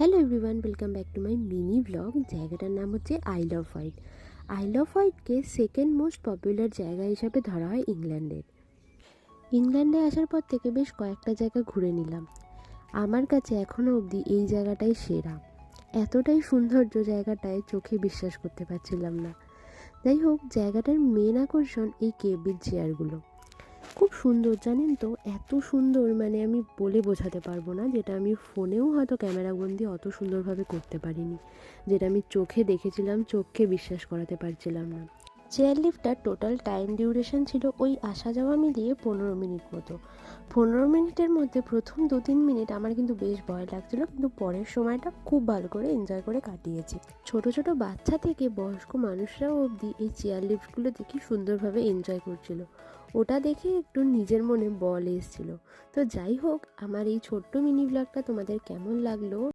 Hello everyone, welcome back to my mini blog. জায়গাটার নাম হচ্ছে আইল অফ হোয়াইট। আইল অফ হোয়াইটকে সেকেন্ড মোস্ট পপুলার জায়গা হিসাবে ধরা হয় ইংল্যান্ডের। ইংল্যান্ডে আসার পর থেকে বেশ কয়েকটা জায়গা ঘুরে নিলাম। আমার কাছে এখনও অবধি এই জায়গাটাই সেরা। এতটাই সৌন্দর্য জায়গাটায়, চোখে বিশ্বাস করতে পারছিলাম না। যাই হোক, জায়গাটার মেন আকর্ষণ এই কেবিল চেয়ারগুলো। খুব সুন্দর, জানেন তো, এত সুন্দর মানে আমি বলে বোঝাতে পারবো না। যেটা আমি ফোনেও হয়তো ক্যামেরাবন্দি অত সুন্দরভাবে করতে পারিনি। যেটা আমি চোখে দেখেছিলাম, চোখকে বিশ্বাস করাতে পারছিলাম না। চেয়ার লিফটটার টোটাল টাইম ডিউরেশন ছিল ওই আসা যাওয়া মিলিয়ে 15 মিনিট মতো। 15 মিনিটের মধ্যে প্রথম 2-3 মিনিট আমার কিন্তু বেশ ভয় লাগছিলো, কিন্তু পরের সময়টা খুব ভালো করে এনজয় করে কাটিয়েছি। ছোট ছোট বাচ্চা থেকে বয়স্ক মানুষরাও অবধি এই চেয়ার লিফটগুলো দেখি সুন্দরভাবে এনজয় করছিল। ওটা দেখে একটু নিজের মনে বল এসেছিল। তো যাই হোক, আমার এই ছোট্ট মিনি ব্লগটা তোমাদের কেমন লাগলো